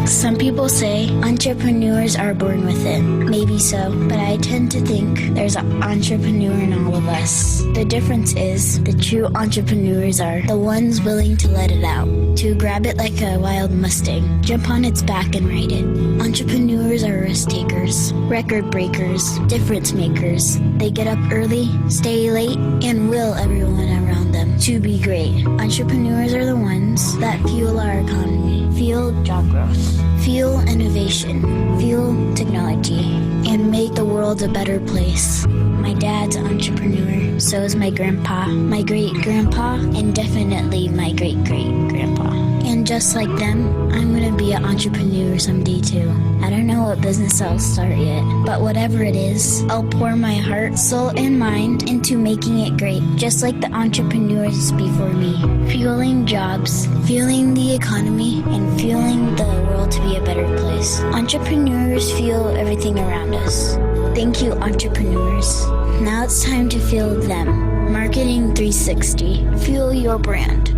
Some people say entrepreneurs are born with it. Maybe so, but I tend to think there's an entrepreneur in all of us. The difference is the true entrepreneurs are the ones willing to let it out, to grab it like a wild Mustang, jump on its back and ride it. Entrepreneurs are risk takers, record breakers, difference makers. They get up early, stay late, and will everyone around them to be great. Entrepreneurs are the ones that fuel our economy, fuel job growth, fuel innovation, fuel technology, and make the world a better place. My dad's an entrepreneur, so is my grandpa, my great-grandpa, and definitely my great-great-grandpa. And just like them, I'm gonna be an entrepreneur someday too. I don't know what business I'll start yet, but whatever it is, I'll pour my heart, soul, and mind into making it great, just like the entrepreneurs before me. Fueling jobs, fueling the economy, and fueling the world to be a better place. Entrepreneurs fuel everything around us. Thank you, entrepreneurs. Now it's time to fuel them. Marketing 360. Fuel your brand.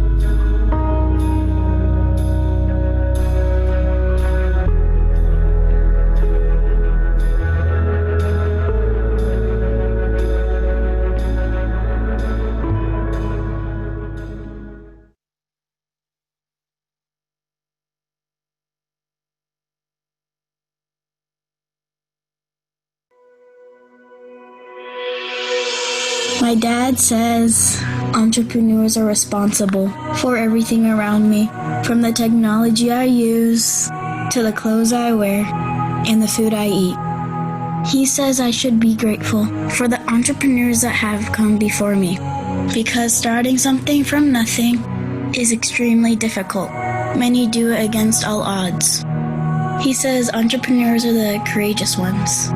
My dad says entrepreneurs are responsible for everything around me, from the technology I use to the clothes I wear and the food I eat. He says I should be grateful for the entrepreneurs that have come before me, because starting something from nothing is extremely difficult. Many do it against all odds. He says entrepreneurs are the courageous ones,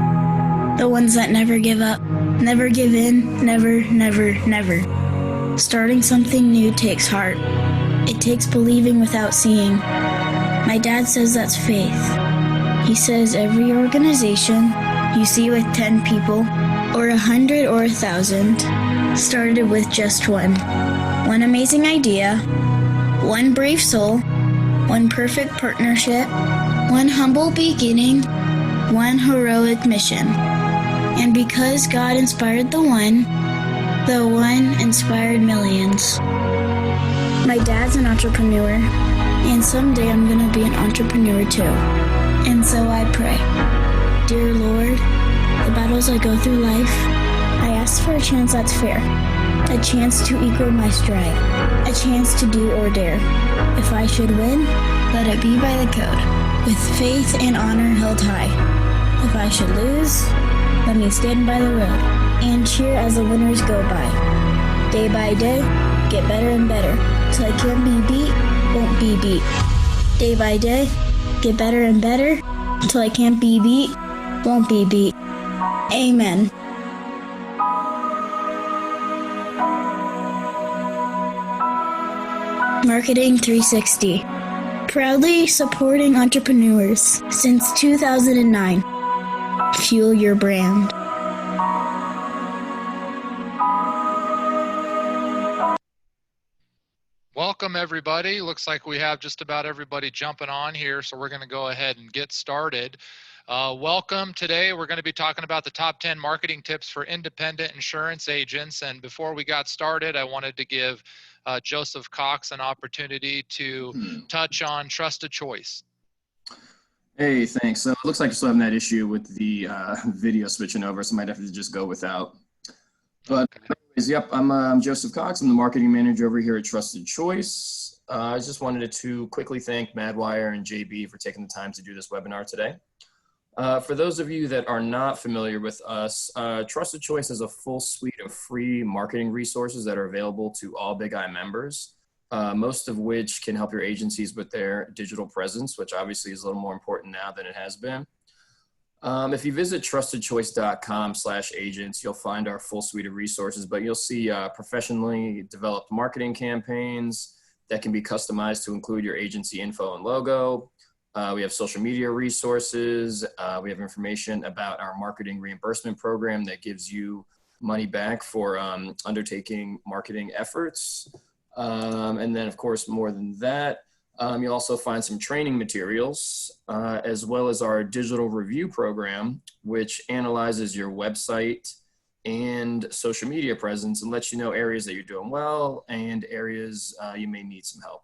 the ones that never give up. Never give in, never, never, never. Starting something new takes heart. It takes believing without seeing. My dad says that's faith. He says every organization you see with 10 people, or 100 or 1,000, started with just one. One amazing idea, one brave soul, one perfect partnership, one humble beginning, one heroic mission. And because God inspired the one inspired millions. My dad's an entrepreneur, and someday I'm gonna be an entrepreneur too. And so I pray, dear Lord, the battles I go through life, I ask for a chance that's fair, a chance to equal my strive, a chance to do or dare. If I should win, let it be by the code, with faith and honor held high. If I should lose, let me stand by the road and cheer as the winners go by. Day by day, get better and better, till I can't be beat, won't be beat. Day by day, get better and better, till I can't be beat, won't be beat. Amen. Marketing 360. Proudly supporting entrepreneurs since 2009. Fuel your brand. Welcome, everybody. Looks like we have just about everybody jumping on here, so we're going to go ahead and get started. Welcome. Today, we're going to be talking about the top 10 marketing tips for independent insurance agents. And before we got started, I wanted to give Joseph Cox an opportunity to touch on trusted choice. Hey, thanks. So it looks like you're still having that issue with the video switching over, so I might have to just go without. But anyways, yep, I'm Joseph Cox. I'm the marketing manager over here at Trusted Choice. I just wanted to quickly thank Madwire and JB for taking the time to do this webinar today. For those of you that are not familiar with us, Trusted Choice has a full suite of free marketing resources that are available to all Big I members. Most of which can help your agencies with their digital presence, which obviously is a little more important now than it has been. If you visit trustedchoice.com/agents, you'll find our full suite of resources, but you'll see professionally developed marketing campaigns that can be customized to include your agency info and logo. We have social media resources. We have information about our marketing reimbursement program that gives you money back for undertaking marketing efforts. And then, of course, more than that, You'll also find some training materials, as well as our digital review program, which analyzes your website and social media presence and lets you know areas that you're doing well and areas you may need some help.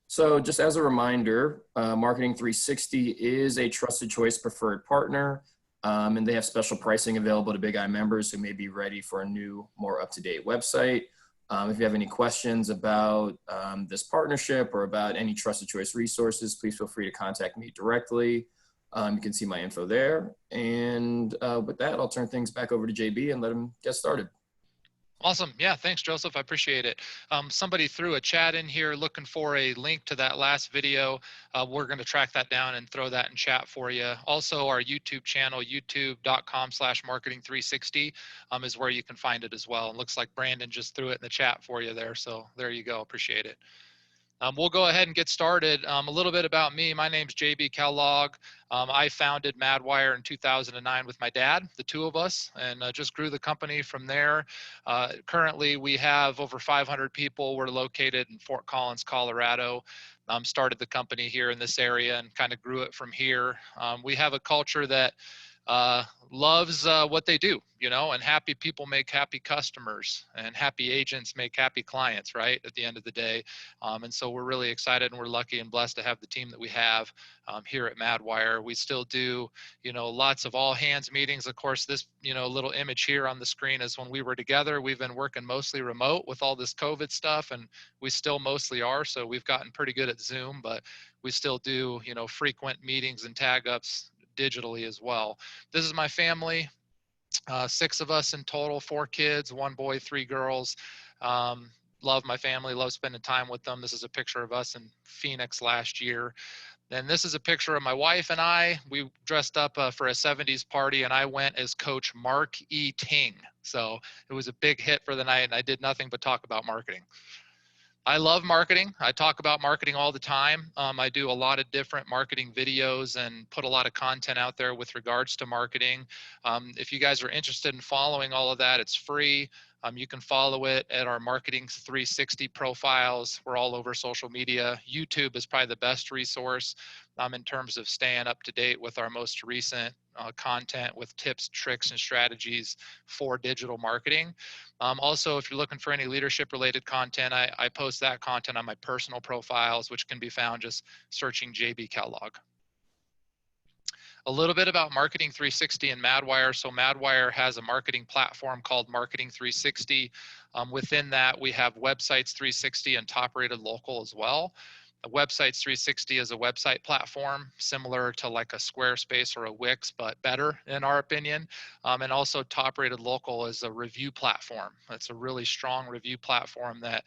So just as a reminder, Marketing 360 is a trusted choice preferred partner, and they have special pricing available to Big I members who may be ready for a new, more up-to-date website. If you have any questions about this partnership or about any trusted choice resources, please feel free to contact me directly. You can see my info there. And with that, I'll turn things back over to JB and let him get started. Awesome. Yeah, thanks, Joseph. I appreciate it. Somebody threw a chat in here looking for a link to that last video. We're going to track that down and throw that in chat for you. Also, our YouTube channel, youtube.com/marketing360 is where you can find it as well. It looks like Brandon just threw it in the chat for you there. So there you go. Appreciate it. We'll go ahead and get started. A little bit about me. My name's JB Kellogg. I founded Madwire in 2009 with my dad, the two of us, and just grew the company from there. Currently, we have over 500 people. We're located in Fort Collins, Colorado. Started the company here in this area and kind of grew it from here. We have a culture that loves what they do, you know, and happy people make happy customers and happy agents make happy clients, right, at the end of the day. And so we're really excited and we're lucky and blessed to have the team that we have here at Madwire. We still do, you know, lots of all hands meetings. Of course, this, you know, little image here on the screen is when we were together. We've been working mostly remote with all this COVID stuff, and we still mostly are. So we've gotten pretty good at Zoom, but we still do, you know, frequent meetings and tag ups digitally as well. This is my family, 6 of us in total, 4 kids, 1 boy, 3 girls. Love my family, love spending time with them. This is a picture of us in Phoenix last year. And this is a picture of my wife and I. We dressed up for a 70s party and I went as Coach Mark E. Ting. So it was a big hit for the night and I did nothing but talk about marketing. I love marketing. I talk about marketing all the time. I do a lot of different marketing videos and put a lot of content out there with regards to marketing. If you guys are interested in following all of that, it's free. You can follow it at our Marketing 360 profiles. We're all over social media. YouTube is probably the best resource in terms of staying up to date with our most recent content with tips, tricks, and strategies for digital marketing. Also, if you're looking for any leadership related content, I post that content on my personal profiles, which can be found just searching JB Kellogg. A little bit about Marketing 360 and Madwire. So Madwire has a marketing platform called Marketing 360. Within that, we have Websites 360 and Top Rated Local as well. Websites 360 is a website platform similar to like a Squarespace or a Wix, but better in our opinion. And also Top Rated Local is a review platform. It's a really strong review platform that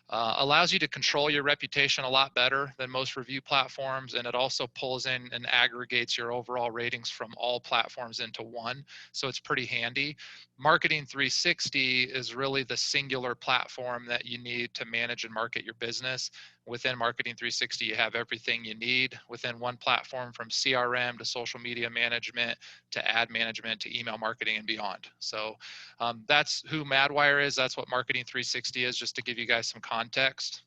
allows you to control your reputation a lot better than most review platforms, and it also pulls in and aggregates your overall ratings from all platforms into one, so it's pretty handy. Marketing 360 is really the singular platform that you need to manage and market your business. Within Marketing 360, you have everything you need within one platform, from CRM to social media management to ad management to email marketing and beyond. So that's who Madwire is. That's what Marketing 360 is, just to give you guys some context.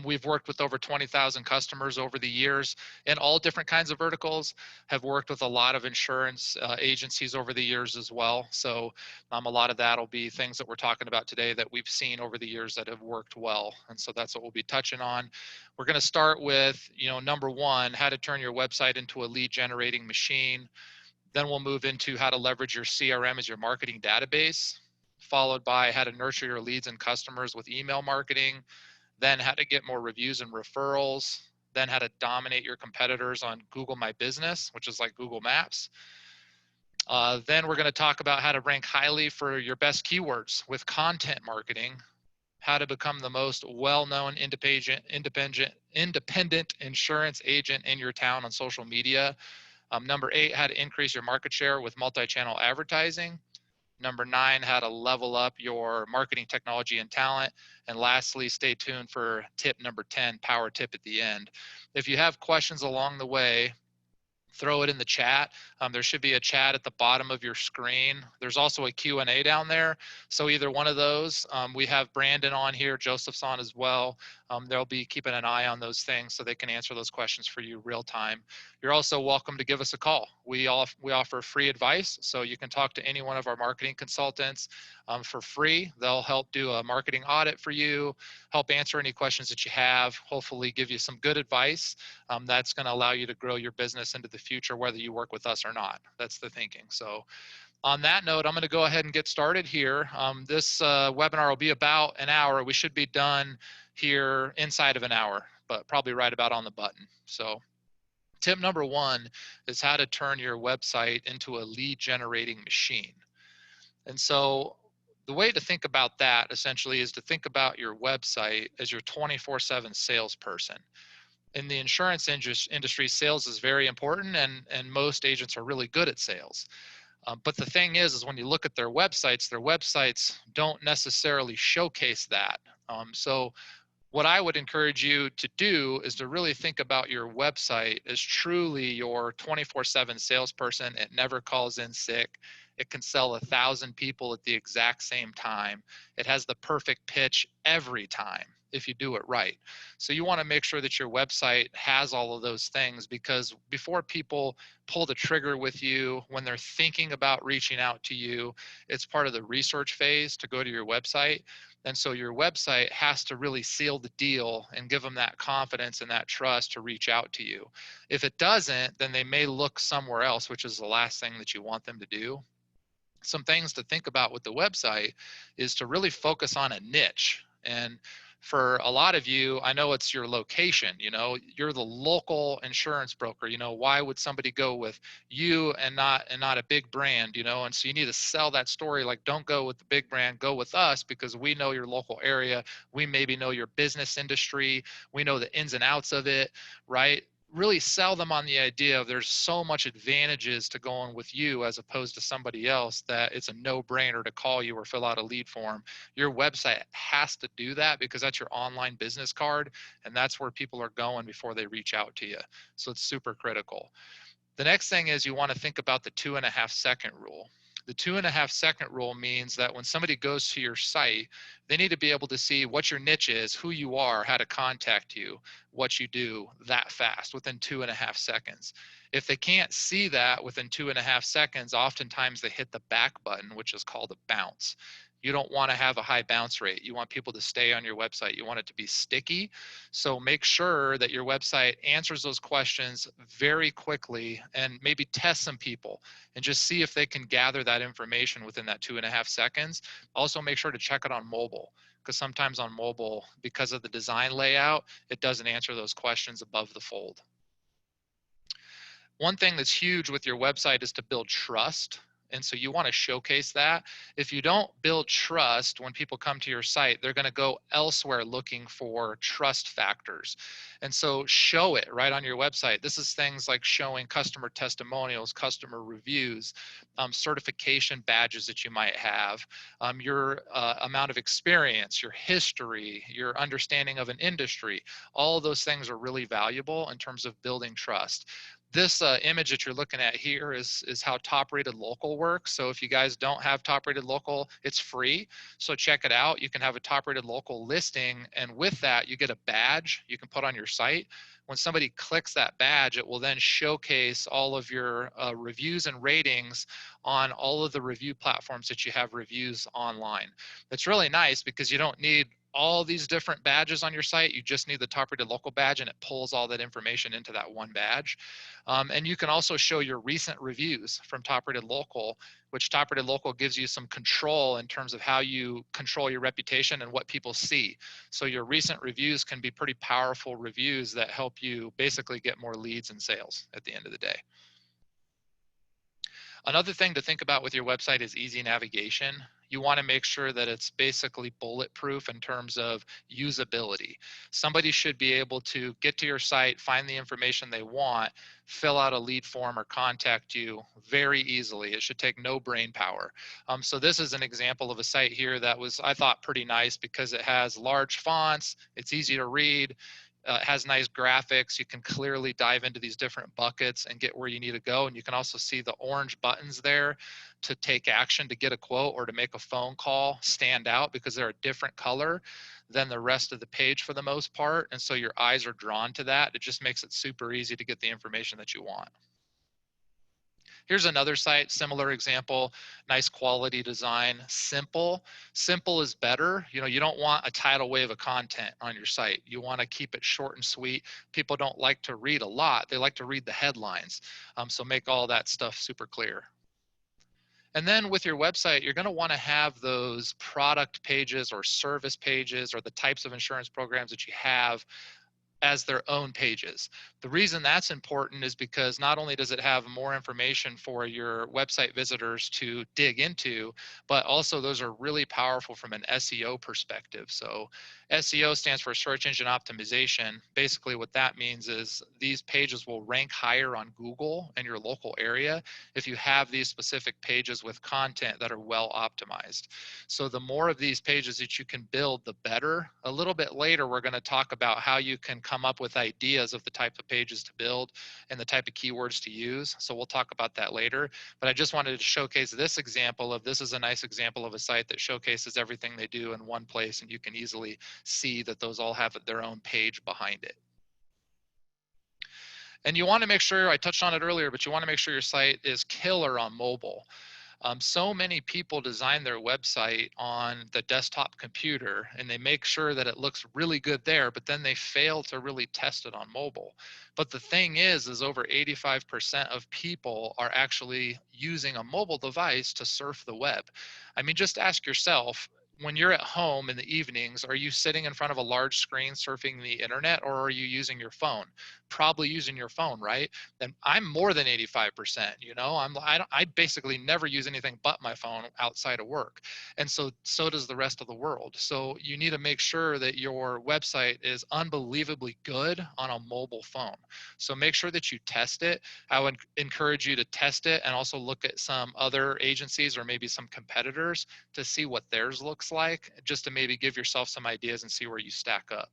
We've worked with over 20,000 customers over the years in all different kinds of verticals, have worked with a lot of insurance agencies over the years as well. So a lot of that will be things that we're talking about today that we've seen over the years that have worked well. And so that's what we'll be touching on. We're going to start with, you know, number 1, how to turn your website into a lead generating machine. Then we'll move into how to leverage your CRM as your marketing database, followed by how to nurture your leads and customers with email marketing, then how to get more reviews and referrals, then how to dominate your competitors on Google My Business, which is like Google Maps. Then we're going to talk about how to rank highly for your best keywords with content marketing, how to become the most well-known independent insurance agent in your town on social media. Number 8, how to increase your market share with multi-channel advertising. Number 9, how to level up your marketing technology and talent. And lastly, stay tuned for tip number 10, power tip at the end. If you have questions along the way, throw it in the chat. There should be a chat at the bottom of your screen. There's also a Q&A down there. So either one of those. We have Brandon on here, Joseph's on as well. they'll be keeping an eye on those things so they can answer those questions for you real time. You're also welcome to give us a call. We offer free advice, so you can talk to any one of our marketing consultants for free. They'll help do a marketing audit for you, help answer any questions that you have, hopefully give you some good advice that's going to allow you to grow your business into the future, whether you work with us or not. That's the thinking. So on that note, I'm going to go ahead and get started here. This webinar will be about an hour. We should be done here inside of an hour, but probably right about on the button. So tip number one is how to turn your website into a lead generating machine. And so the way to think about that essentially is to think about your website as your 24/7 salesperson. In the insurance industry, sales is very important, and most agents are really good at sales. But the thing is when you look at their websites don't necessarily showcase that. So what I would encourage you to do is to really think about your website as truly your 24/7 salesperson. It never calls in sick. It can sell 1,000 people at the exact same time. It has the perfect pitch every time if you do it right. So you want to make sure that your website has all of those things, because before people pull the trigger with you, when they're thinking about reaching out to you, it's part of the research phase to go to your website. And so your website has to really seal the deal and give them that confidence and that trust to reach out to you. If it doesn't, then they may look somewhere else, which is the last thing that you want them to do. Some things to think about with the website is to really focus on a niche. And for a lot of you, I know it's your location. You're the local insurance broker. Why would somebody go with you and not a big brand? And so you need to sell that story. Like, don't go with the big brand, go with us, because we know your local area. We maybe know your business industry. We know the ins and outs of it, right? Really sell them on the idea of there's so much advantages to going with you as opposed to somebody else that it's a no-brainer to call you or fill out a lead form. Your website has to do that because that's your online business card, and that's where people are going before they reach out to you. So it's super critical. The next thing is you want to think about the 2.5-second rule. The 2.5-second rule means that when somebody goes to your site, they need to be able to see what your niche is, who you are, how to contact you, what you do that fast within 2.5 seconds. If they can't see that within 2.5 seconds, oftentimes they hit the back button, which is called a bounce. You don't want to have a high bounce rate. You want people to stay on your website. You want it to be sticky. So make sure that your website answers those questions very quickly, and maybe test some people and just see if they can gather that information within that 2.5 seconds. Also make sure to check it on mobile, because sometimes on mobile, because of the design layout, it doesn't answer those questions above the fold. One thing that's huge with your website is to build trust. And so you want to showcase that. If you don't build trust, when people come to your site, they're going to go elsewhere looking for trust factors. And so show it right on your website. This is things like showing customer testimonials, customer reviews, certification badges that you might have, your amount of experience, your history, your understanding of an industry. All of those things are really valuable in terms of building trust. This image that you're looking at here is how Top Rated Local works. So if you guys don't have Top Rated Local, it's free. So check it out. You can have a Top Rated Local listing, and with that, you get a badge you can put on your site. When somebody clicks that badge, it will then showcase all of your reviews and ratings on all of the review platforms that you have reviews online. It's really nice because you don't need all these different badges on your site. You just need the Top Rated Local badge, and it pulls all that information into that one badge. And you can also show your recent reviews from Top Rated Local, which Top Rated Local gives you some control in terms of how you control your reputation and what people see. So your recent reviews can be pretty powerful reviews that help you basically get more leads and sales at the end of the day. Another thing to think about with your website is easy navigation. You want to make sure that it's basically bulletproof in terms of usability. Somebody should be able to get to your site, find the information they want, fill out a lead form, or contact you very easily. It should take no brain power. So this is an example of a site here that was, I thought, pretty nice because it has large fonts, it's easy to read, it has nice graphics. You can clearly dive into these different buckets and get where you need to go. And you can also see the orange buttons there to take action, to get a quote or to make a phone call stand out because they're a different color than the rest of the page for the most part. And so your eyes are drawn to that. It just makes it super easy to get the information that you want. Here's another site, similar example, nice quality design, simple. Simple is better. You know, you don't want a tidal wave of content on your site. You want to keep it short and sweet. People don't like to read a lot. They like to read the headlines. So make all that stuff super clear. And then with your website, you're going to want to have those product pages or service pages or the types of insurance programs that you have as their own pages. The reason that's important is because not only does it have more information for your website visitors to dig into, but also those are really powerful from an SEO perspective. So SEO stands for search engine optimization. Basically what that means is these pages will rank higher on Google in your local area if you have these specific pages with content that are well optimized. So the more of these pages that you can build, the better. A little bit later, we're going to talk about how you can come up with ideas of the type of pages to build and the type of keywords to use. So we'll talk about that later. But I just wanted to showcase this example of, this is a nice example of a site that showcases everything they do in one place, and you can easily see that those all have their own page behind it. And you want to make sure, I touched on it earlier, but you want to make sure your site is killer on mobile. So many people design their website on the desktop computer and they make sure that it looks really good there, but then they fail to really test it on mobile. But the thing is over 85% of people are actually using a mobile device to surf the web. I mean, just ask yourself, when you're at home in the evenings, are you sitting in front of a large screen surfing the internet, or are you using your phone? Probably using your phone, right? Then I'm more than 85%, you know, I basically never use anything but my phone outside of work. And so does the rest of the world. So you need to make sure that your website is unbelievably good on a mobile phone. So make sure that you test it. I would encourage you to test it and also look at some other agencies or maybe some competitors to see what theirs looks like, just to maybe give yourself some ideas and see where you stack up.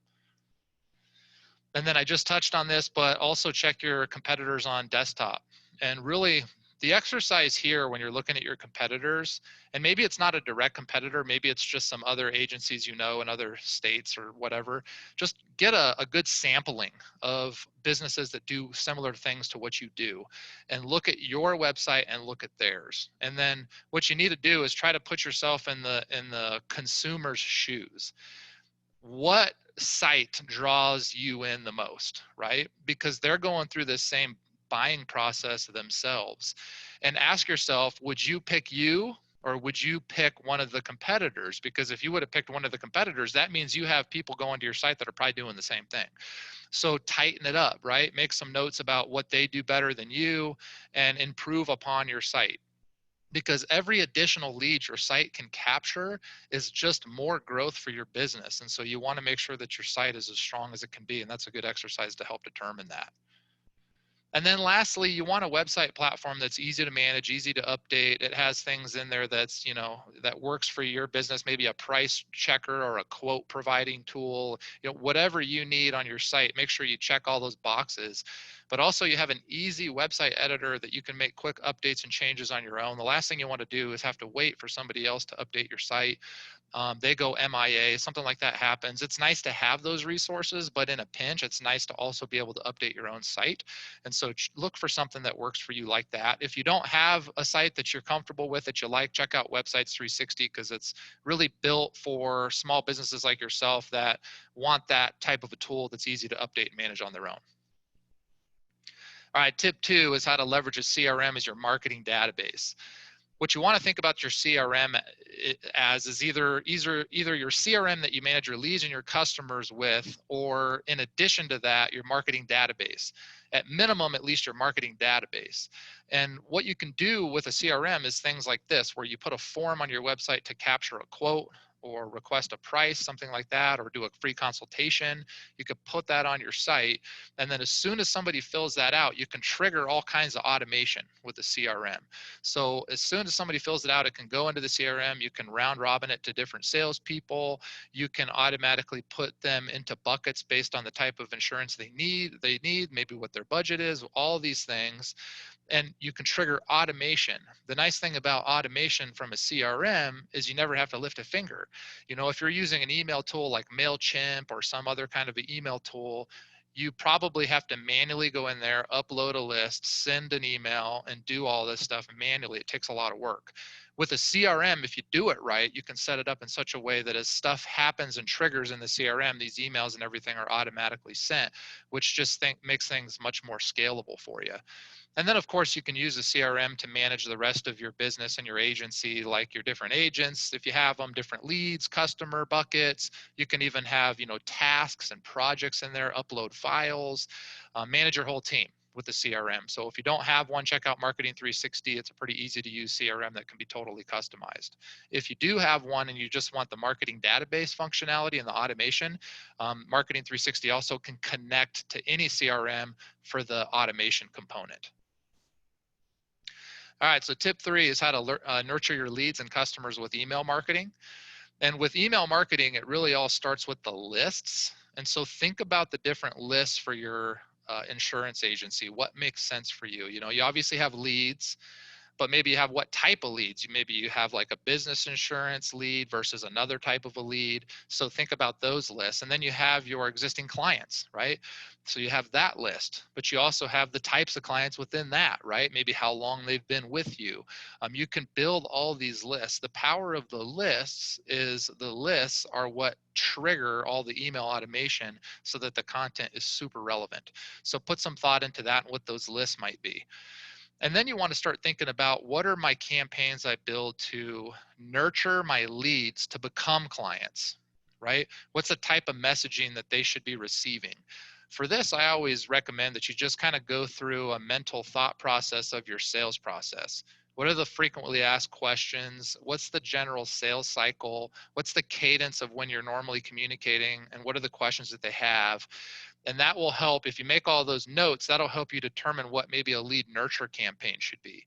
And then I just touched on this, but also check your competitors on desktop. And really, the exercise here when you're looking at your competitors, and maybe it's not a direct competitor, maybe it's just some other agencies you know in other states or whatever, just get a good sampling of businesses that do similar things to what you do, and look at your website and look at theirs. And then what you need to do is try to put yourself in the consumer's shoes. What site draws you in the most, right? Because they're going through this same buying process themselves. And ask yourself, would you pick you or would you pick one of the competitors? Because if you would have picked one of the competitors, that means you have people going to your site that are probably doing the same thing. So tighten it up, right? Make some notes about what they do better than you and improve upon your site, because every additional lead your site can capture is just more growth for your business. And so you want to make sure that your site is as strong as it can be. And that's a good exercise to help determine that. And then lastly, you want a website platform that's easy to manage, easy to update. It has things in there that's, you know, that works for your business, maybe a price checker or a quote providing tool, you know, whatever you need on your site, make sure you check all those boxes. But also you have an easy website editor that you can make quick updates and changes on your own. The last thing you want to do is have to wait for somebody else to update your site. They go MIA, something like that happens. It's nice to have those resources, but in a pinch, it's nice to also be able to update your own site. And so look for something that works for you like that. If you don't have a site that you're comfortable with, that you like, check out Websites 360, because it's really built for small businesses like yourself that want that type of a tool that's easy to update and manage on their own. All right, tip 2 is how to leverage a CRM as your marketing database. What you want to think about your CRM as is either your CRM that you manage your leads and your customers with, or in addition to that, your marketing database. At minimum, at least your marketing database. And what you can do with a CRM is things like this, where you put a form on your website to capture a quote or request a price, something like that, or do a free consultation. You could put that on your site. And then as soon as somebody fills that out, you can trigger all kinds of automation with the CRM. So as soon as somebody fills it out, it can go into the CRM. You can round robin it to different salespeople. You can automatically put them into buckets based on the type of insurance they need, maybe what their budget is, all these things. And you can trigger automation. The nice thing about automation from a CRM is you never have to lift a finger. You know, if you're using an email tool like MailChimp or some other kind of an email tool, you probably have to manually go in there, upload a list, send an email, and do all this stuff manually. It takes a lot of work. With a CRM, if you do it right, you can set it up in such a way that as stuff happens and triggers in the CRM, these emails and everything are automatically sent, which just makes things much more scalable for you. And then of course you can use a CRM to manage the rest of your business and your agency, like your different agents, if you have them, different leads, customer buckets. You can even have, you know, tasks and projects in there, upload files, manage your whole team with the CRM. So if you don't have one, check out Marketing 360. It's a pretty easy to use CRM that can be totally customized. If you do have one and you just want the marketing database functionality and the automation, Marketing 360 also can connect to any CRM for the automation component. All right, so tip 3 is how to nurture your leads and customers with email marketing. And with email marketing, it really all starts with the lists. And so think about the different lists for your insurance agency. What makes sense for you? You know, you obviously have leads, but maybe you have what type of leads. Maybe you have like a business insurance lead versus another type of a lead. So think about those lists. And then you have your existing clients, right? So you have that list, but you also have the types of clients within that, right? Maybe how long they've been with you. You can build all these lists. The power of the lists is the lists are what trigger all the email automation so that the content is super relevant. So put some thought into that and what those lists might be. And then you want to start thinking about what are my campaigns I build to nurture my leads to become clients, right? What's the type of messaging that they should be receiving? For this, I always recommend that you just kind of go through a mental thought process of your sales process. What are the frequently asked questions? What's the general sales cycle? What's the cadence of when you're normally communicating? And what are the questions that they have? And that will help, if you make all those notes, that'll help you determine what maybe a lead nurture campaign should be.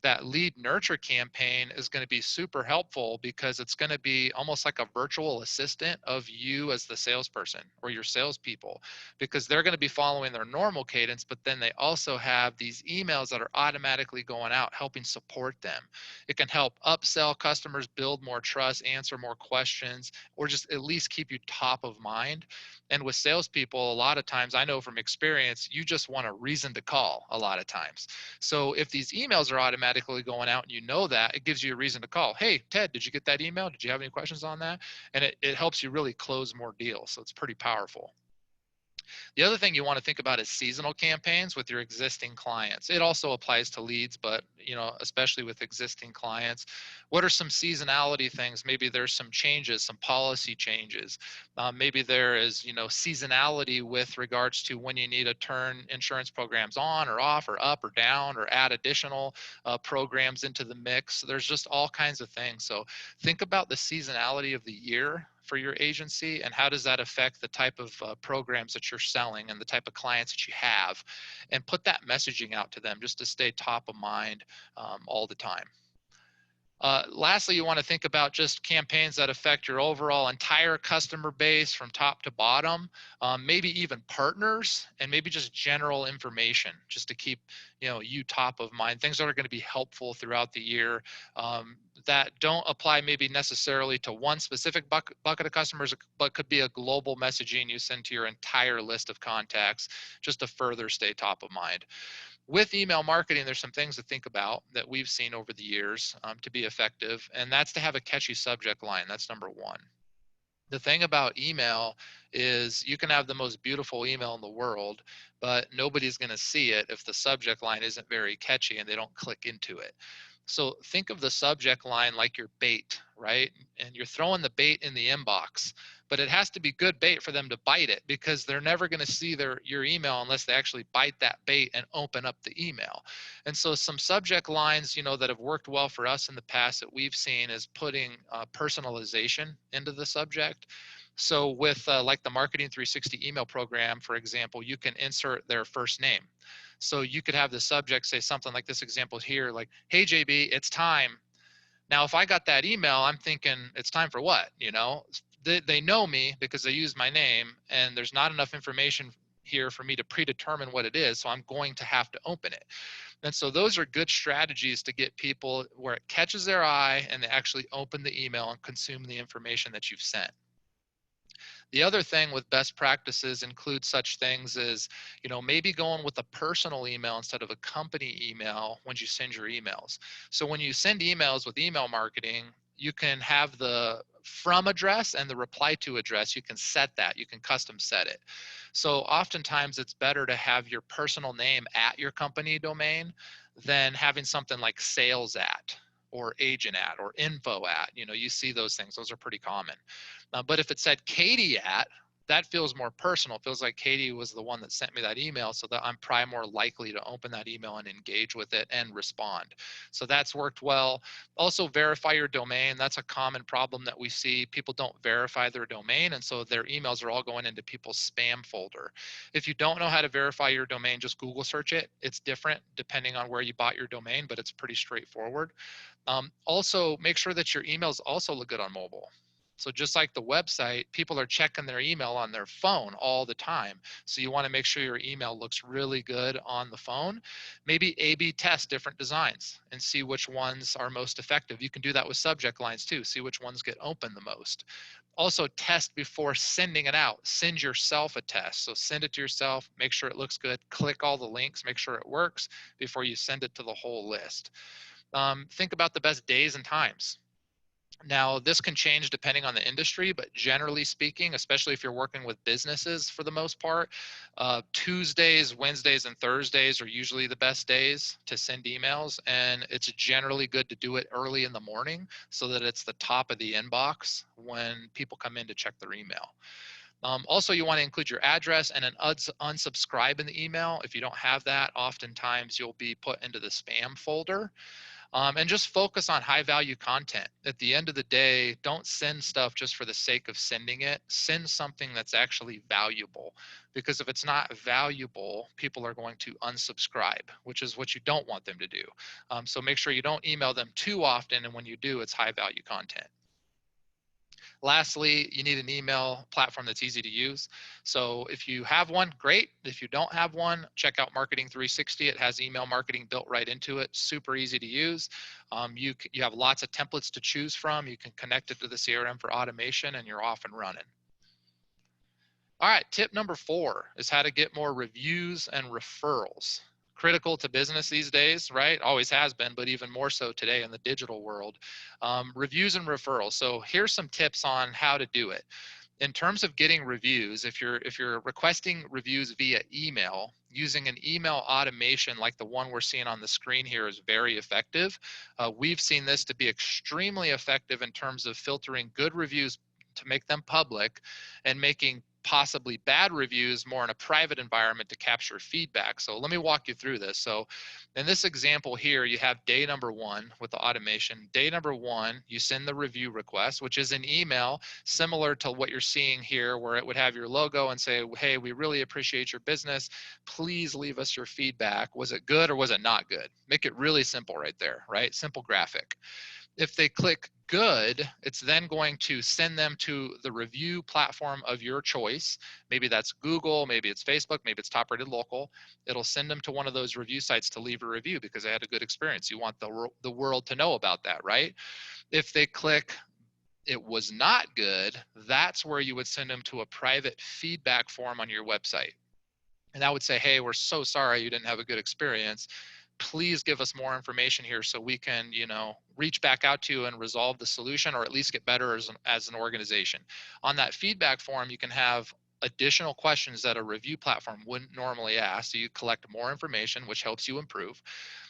That lead nurture campaign is going to be super helpful because it's going to be almost like a virtual assistant of you as the salesperson or your salespeople, because they're going to be following their normal cadence, but then they also have these emails that are automatically going out helping support them. It can help upsell customers, build more trust, answer more questions, or just at least keep you top of mind. And with salespeople, a lot of times, I know from experience, you just want a reason to call a lot of times. So if these emails are automatically going out and you know that, it gives you a reason to call. Hey, Ted, did you get that email? Did you have any questions on that? And it helps you really close more deals. So it's pretty powerful. The other thing you want to think about is seasonal campaigns with your existing clients. It also applies to leads, but you know, especially with existing clients. What are some seasonality things? Maybe there's some changes, some policy changes. Maybe there is, you know, seasonality with regards to when you need to turn insurance programs on or off or up or down or add additional programs into the mix. There's just all kinds of things. So think about the seasonality of the year for your agency and how does that affect the type of programs that you're selling and the type of clients that you have, and put that messaging out to them just to stay top of mind all the time. Lastly, you want to think about just campaigns that affect your overall entire customer base from top to bottom, maybe even partners, and maybe just general information just to keep, you know, you top of mind, things that are going to be helpful throughout the year, that don't apply maybe necessarily to one specific bucket of customers, but could be a global messaging you send to your entire list of contacts just to further stay top of mind. With email marketing, there's some things to think about that we've seen over the years to be effective, and that's to have a catchy subject line. That's number one. The thing about email is you can have the most beautiful email in the world, but nobody's going to see it if the subject line isn't very catchy and they don't click into it. So think of the subject line like your bait, right? And you're throwing the bait in the inbox, but it has to be good bait for them to bite it, because they're never going to see your email unless they actually bite that bait and open up the email. And so some subject lines, you know, that have worked well for us in the past that we've seen is putting personalization into the subject. So with like the Marketing 360 email program, for example, you can insert their first name. So you could have the subject say something like this example here, like, hey, JB, it's time. Now, if I got that email, I'm thinking it's time for what? You know, they know me because they use my name, and there's not enough information here for me to predetermine what it is, so I'm going to have to open it. And so those are good strategies to get people where it catches their eye and they actually open the email and consume the information that you've sent. The other thing with best practices include such things as, maybe going with a personal email instead of a company email when you send your emails. So when you send emails with email marketing, you can have the from address and the reply to address. You can set that. You can custom set it. So oftentimes it's better to have your personal name at your company domain than having something like sales at or agent at or info at. You see those things. Those are pretty common. But if it said Katie at, that feels more personal. It feels like Katie was the one that sent me that email, so that I'm probably more likely to open that email and engage with it and respond. So that's worked well. Also, verify your domain. That's a common problem that we see. People don't verify their domain, and so their emails are all going into people's spam folder. If you don't know how to verify your domain, just Google search it. It's different depending on where you bought your domain, but it's pretty straightforward. Also, make sure that your emails also look good on mobile. So just like the website, people are checking their email on their phone all the time. So you want to make sure your email looks really good on the phone. Maybe A/B test different designs and see which ones are most effective. You can do that with subject lines too. See which ones get open the most. Also test before sending it out. Send yourself a test. So send it to yourself, make sure it looks good, click all the links, make sure it works before you send it to the whole list. Think about the best days and times. Now, this can change depending on the industry, but generally speaking, especially if you're working with businesses for the most part, Tuesdays, Wednesdays, and Thursdays are usually the best days to send emails. And it's generally good to do it early in the morning so that it's the top of the inbox when people come in to check their email. Also, you want to include your address and an unsubscribe in the email. If you don't have that, oftentimes you'll be put into the spam folder. And just focus on high value content. At the end of the day, don't send stuff just for the sake of sending it. Send something that's actually valuable, because if it's not valuable, people are going to unsubscribe, which is what you don't want them to do. So make sure you don't email them too often, and when you do, it's high value content. Lastly, you need an email platform that's easy to use. So if you have one, great. If you don't have one, check out Marketing 360. It has email marketing built right into it. Super easy to use. You have lots of templates to choose from. You can connect it to the CRM for automation, and you're off and running. All right, tip number 4 is how to get more reviews and referrals. Critical to business these days, right? Always has been, but even more so today in the digital world. Reviews and referrals. So here's some tips on how to do it. In terms of getting reviews, if you're requesting reviews via email, using an email automation like the one we're seeing on the screen here is very effective. We've seen this to be extremely effective in terms of filtering good reviews to make them public and making possibly bad reviews more in a private environment to capture feedback. So let me walk you through this. So in this example here, you have day number 1 with the automation. Day number 1, you send the review request, which is an email similar to what you're seeing here, where it would have your logo and say, hey, we really appreciate your business. Please leave us your feedback. Was it good or was it not good? Make it really simple right there, right? Simple graphic. If they click good, it's then going to send them to the review platform of your choice. Maybe that's Google, maybe it's Facebook, maybe it's Top Rated Local. It'll send them to one of those review sites to leave a review because they had a good experience. You want the world to know about that, right? If they click it was not good, that's where you would send them to a private feedback form on your website. And that would say, hey, we're so sorry you didn't have a good experience. Please give us more information here so we can, reach back out to you and resolve the solution, or at least get better as an organization. On that feedback form, you can have additional questions that a review platform wouldn't normally ask. So you collect more information, which helps you improve.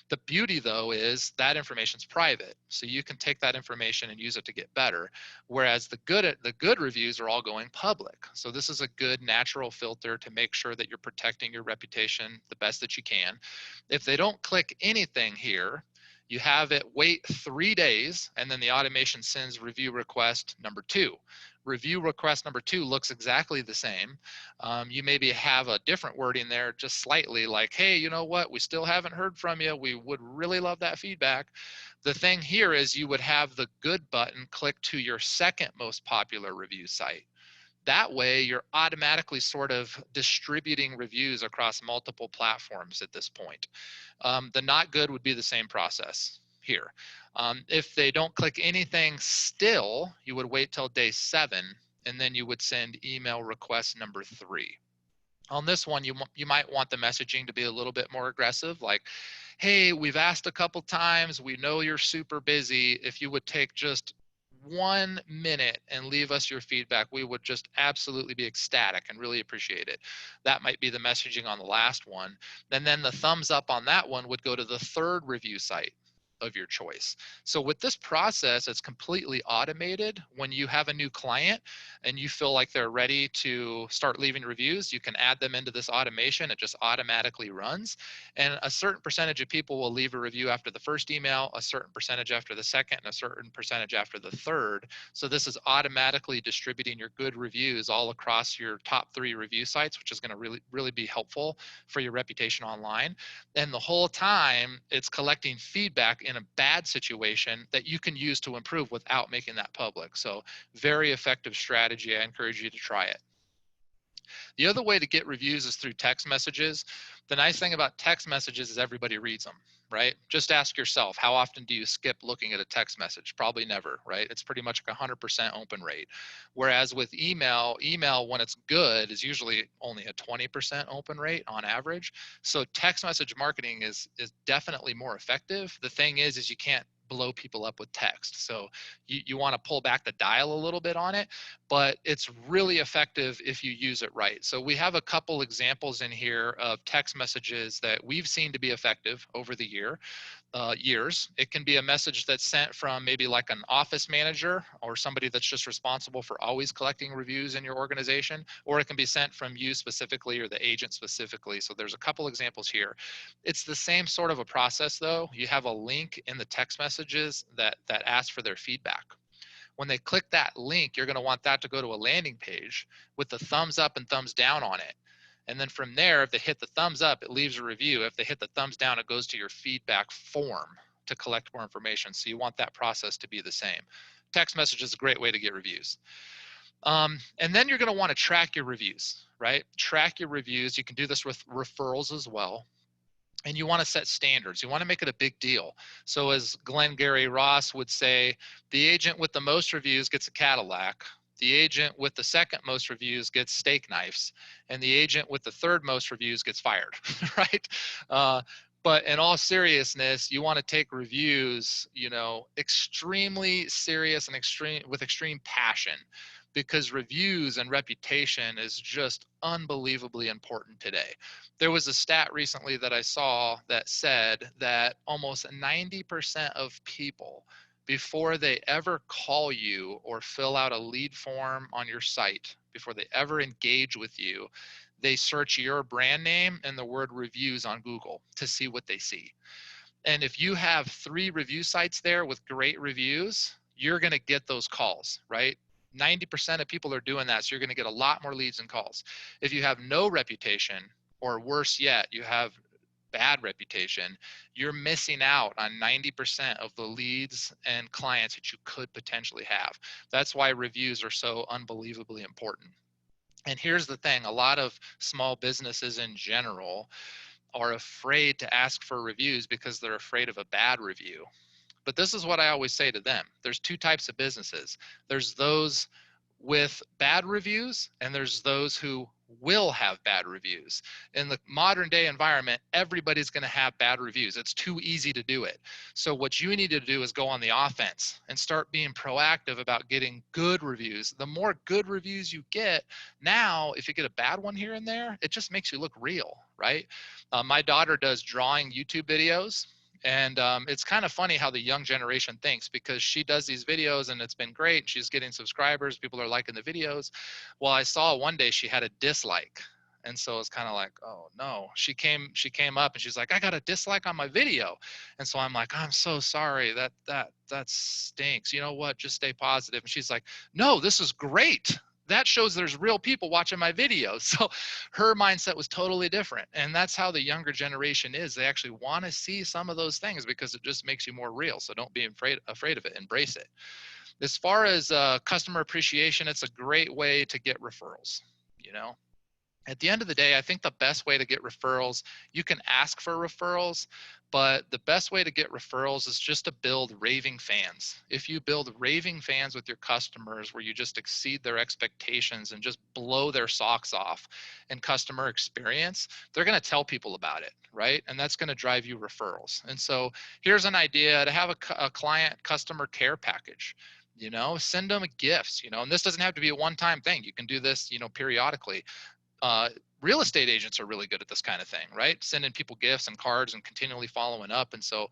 The beauty, though, is that information is private, so you can take that information and use it to get better. Whereas the good reviews are all going public. So this is a good natural filter to make sure that you're protecting your reputation the best that you can. If they don't click anything here, you have it wait 3 days, and then the automation sends review request number 2. Review request number 2 looks exactly the same. You maybe have a different wording there just slightly, like, hey, you know what, we still haven't heard from you. We would really love that feedback. The thing here is you would have the good button click to your second most popular review site. That way you're automatically sort of distributing reviews across multiple platforms at this point. The not good would be the same process here. If they don't click anything still, you would wait till day 7, and then you would send email request number 3. On this one, you might want the messaging to be a little bit more aggressive, like, hey, we've asked a couple times, we know you're super busy. If you would take just 1 minute and leave us your feedback, we would just absolutely be ecstatic and really appreciate it. That might be the messaging on the last one. And then the thumbs up on that one would go to the 3rd review site of your choice. So with this process, it's completely automated. When you have a new client and you feel like they're ready to start leaving reviews, you can add them into this automation. It just automatically runs. And a certain percentage of people will leave a review after the first email, a certain percentage after the second, and a certain percentage after the third. So this is automatically distributing your good reviews all across your top 3 review sites, which is going to really be helpful for your reputation online. And the whole time it's collecting feedback in a bad situation that you can use to improve without making that public. So very effective strategy. I encourage you to try it. The other way to get reviews is through text messages. The nice thing about text messages is everybody reads them, right? Just ask yourself, how often do you skip looking at a text message? Probably never, right? It's pretty much like 100% open rate. Whereas with email when it's good is usually only a 20% open rate on average. So text message marketing is definitely more effective. The thing is you can't blow people up with text. So you want to pull back the dial a little bit on it, but it's really effective if you use it right. So we have a couple examples in here of text messages that we've seen to be effective over the years. It can be a message that's sent from maybe like an office manager or somebody that's just responsible for always collecting reviews in your organization, or it can be sent from you specifically or the agent specifically. So there's a couple examples here. It's the same sort of a process though. You have a link in the text messages that asks for their feedback. When they click that link, you're going to want that to go to a landing page with the thumbs up and thumbs down on it. And then from there, if they hit the thumbs up, it leaves a review. If they hit the thumbs down, it goes to your feedback form to collect more information. So you want that process to be the same. Text message is a great way to get reviews. And then you're going to want to track your reviews, right? Track your reviews. You can do this with referrals as well. And you want to set standards. You want to make it a big deal. So as Glengarry Ross would say, the agent with the most reviews gets a Cadillac. The agent with the second most reviews gets steak knives. And the agent with the third most reviews gets fired, right? But in all seriousness, you want to take reviews, extremely serious and with extreme passion, because reviews and reputation is just unbelievably important today. There was a stat recently that I saw that said that almost 90% of people, before they ever call you or fill out a lead form on your site, before they ever engage with you, they search your brand name and the word reviews on Google to see what they see. And if you have 3 review sites there with great reviews, you're going to get those calls, right? 90% of people are doing that. So you're going to get a lot more leads and calls. If you have no reputation, or worse yet, you have bad reputation, you're missing out on 90% of the leads and clients that you could potentially have. That's why reviews are so unbelievably important. And here's the thing, a lot of small businesses in general are afraid to ask for reviews because they're afraid of a bad review. But this is what I always say to them. There's 2 types of businesses. There's those with bad reviews, and there's those who will have bad reviews. In the modern day environment, everybody's going to have bad reviews. It's too easy to do it. So what you need to do is go on the offense and start being proactive about getting good reviews. The more good reviews you get, now if you get a bad one here and there, it just makes you look real, right? My daughter does drawing YouTube videos. And it's kind of funny how the young generation thinks, because she does these videos and it's been great. She's getting subscribers. People are liking the videos. Well, I saw one day she had a dislike. And so it's kind of like, oh no, she came up and she's like, I got a dislike on my video. And so I'm like, I'm so sorry, that stinks. You know what? Just stay positive. And she's like, no, this is great. That shows there's real people watching my videos. So her mindset was totally different. And that's how the younger generation is. They actually want to see some of those things because it just makes you more real. So don't be afraid of it. Embrace it. As far as customer appreciation, it's a great way to get referrals, you know. At the end of the day, I think the best way to get referrals, you can ask for referrals, but the best way to get referrals is just to build raving fans. If you build raving fans with your customers where you just exceed their expectations and just blow their socks off in customer experience, they're going to tell people about it, right? And that's going to drive you referrals. And so here's an idea to have a client customer care package. You know, send them gifts, you know, and this doesn't have to be a one-time thing. You can do this, you know, periodically. uh, Real estate agents are really good at this kind of thing, right? Sending people gifts and cards and continually following up. And so,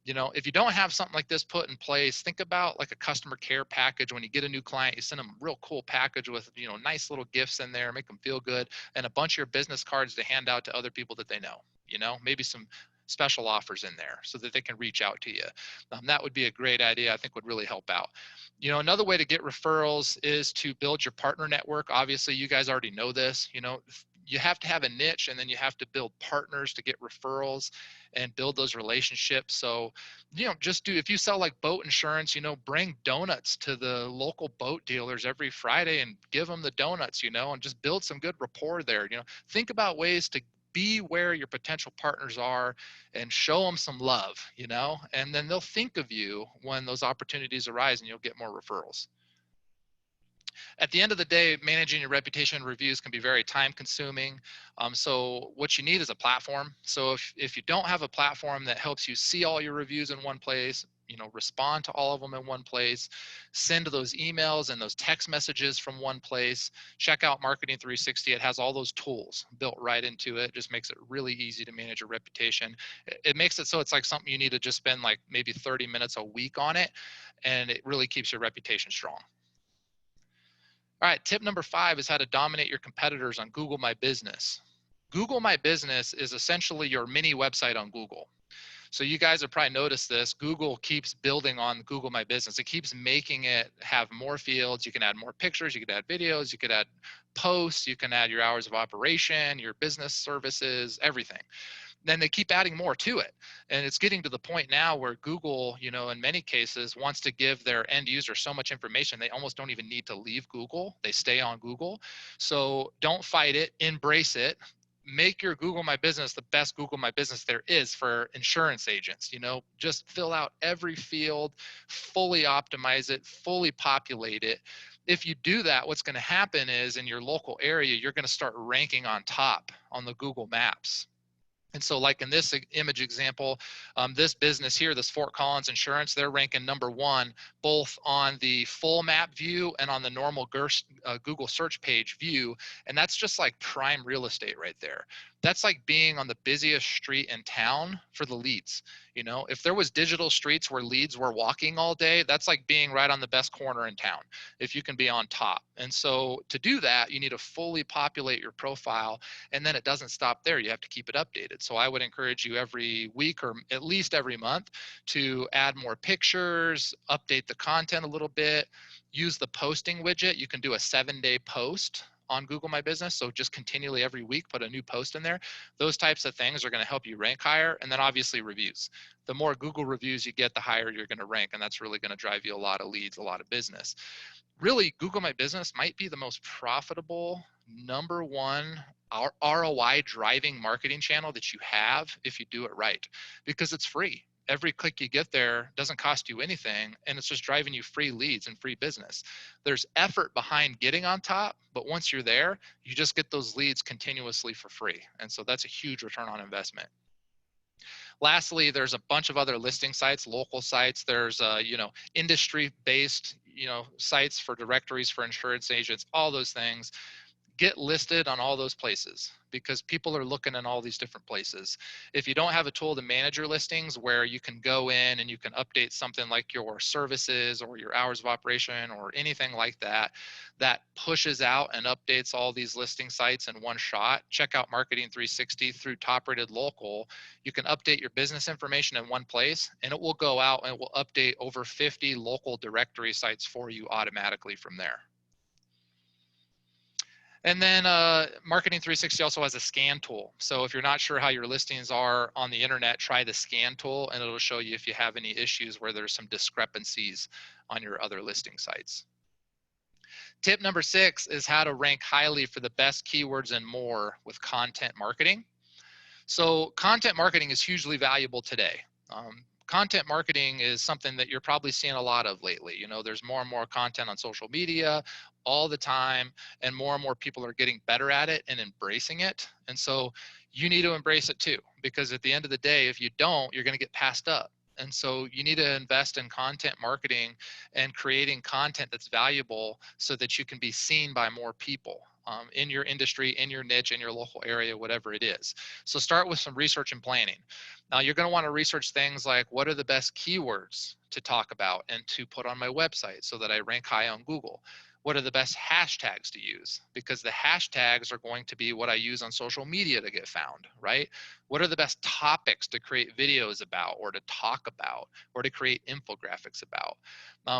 you know, if you don't have something like this put in place, think about like a customer care package. When you get a new client, you send them a real cool package with, you know, nice little gifts in there, make them feel good, and a bunch of your business cards to hand out to other people that they know, you know, maybe some special offers in there so that they can reach out to you. That would be a great idea. I think would really help out. You know, another way to get referrals is to build your partner network. Obviously, you guys already know this. You know, you have to have a niche, and then you have to build partners to get referrals and build those relationships. So, you know, just do, if you sell like boat insurance, you know, bring donuts to the local boat dealers every Friday and give them the donuts, you know, and just build some good rapport there. You know, think about ways to be where your potential partners are and show them some love, you know, and then they'll think of you when those opportunities arise and you'll get more referrals. At the end of the day, managing your reputation reviews can be very time consuming. So what you need is a platform. So if you don't have a platform that helps you see all your reviews in one place, you know, respond to all of them in one place, send those emails and those text messages from one place, check out Marketing 360. It has all those tools built right into it. Just makes it really easy to manage your reputation. It makes it so it's like something you need to just spend like maybe 30 minutes a week on it, and it really keeps your reputation strong. All right, tip number 5 is how to dominate your competitors on Google My Business. Google My Business is essentially your mini website on Google. So you guys have probably noticed this. Google keeps building on Google My Business. It keeps making it have more fields. You can add more pictures, you can add videos, you could add posts, you can add your hours of operation, your business services, everything. Then they keep adding more to it. And it's getting to the point now where Google, you know, in many cases wants to give their end user so much information, they almost don't even need to leave Google. They stay on Google. So don't fight it, embrace it. Make your Google My Business the best Google My Business there is for insurance agents. You know, just fill out every field, fully optimize it, fully populate it. If you do that, what's going to happen is in your local area, you're going to start ranking on top on the Google Maps. And so like in this image example, this business here, this Fort Collins Insurance, they're ranking #1, both on the full map view and on the normal Google search page view. And that's just like prime real estate right there. That's like being on the busiest street in town for the leads. You know, if there was digital streets where leads were walking all day, that's like being right on the best corner in town, if you can be on top. And so to do that, you need to fully populate your profile, and then it doesn't stop there. You have to keep it updated. So I would encourage you every week or at least every month to add more pictures, update the content a little bit, use the posting widget. You can do a 7-day post on Google My Business. So just continually every week, put a new post in there. Those types of things are going to help you rank higher. And then obviously reviews. The more Google reviews you get, the higher you're going to rank. And that's really going to drive you a lot of leads, a lot of business. Really, Google My Business might be the most profitable #1 ROI driving marketing channel that you have if you do it right, because it's free. Every click you get there doesn't cost you anything, and it's just driving you free leads and free business. There's effort behind getting on top, but once you're there, you just get those leads continuously for free. And so that's a huge return on investment. Lastly, there's a bunch of other listing sites, local sites. There's, you know, industry-based, you know, sites for directories for insurance agents, all those things. Get listed on all those places because people are looking in all these different places. If you don't have a tool to manage your listings where you can go in and you can update something like your services or your hours of operation or anything like that, that pushes out and updates all these listing sites in one shot, check out Marketing 360 through Top Rated Local. You can update your business information in one place and it will go out and it will update over 50 local directory sites for you automatically from there. And then Marketing 360 also has a scan tool. So if you're not sure how your listings are on the internet, try the scan tool and it'll show you if you have any issues where there's some discrepancies on your other listing sites. Tip number 6 is how to rank highly for the best keywords and more with content marketing. So content marketing is hugely valuable today. Content marketing is something that you're probably seeing a lot of lately. You know, there's more and more content on social media all the time, and more people are getting better at it and embracing it. And so you need to embrace it too, because at the end of the day, if you don't, you're going to get passed up. And so you need to invest in content marketing and creating content that's valuable so that you can be seen by more people in your industry, in your niche, in your local area, whatever it is. So start with some research and planning. Now you're going to want to research things like what are the best keywords to talk about and to put on my website so that I rank high on Google. What are the best hashtags to use? Because the hashtags are going to be what I use on social media to get found, right? What are the best topics to create videos about or to talk about or to create infographics about?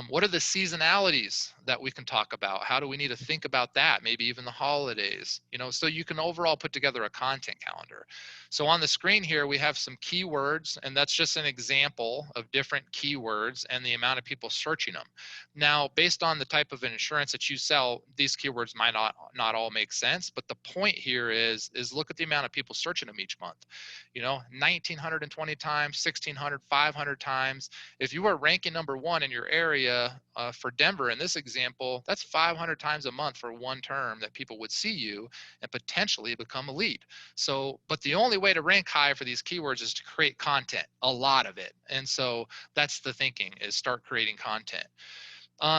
What are the seasonalities that we can talk about? How do we need to think about that? Maybe even the holidays, you know, so you can overall put together a content calendar. So on the screen here, we have some keywords, and that's just an example of different keywords and the amount of people searching them. Now, based on the type of insurance that you sell, these keywords might not all make sense, but the point here is look at the amount of people searching them each month. You know, 1,920 times, 1,600, 500 times. If you are ranking number 1 in your area for Denver in this example, that's 500 times a month for one term that people would see you and potentially become a lead. So, but the only way to rank high for these keywords is to create content, a lot of it. And so that's the thinking, is start creating content.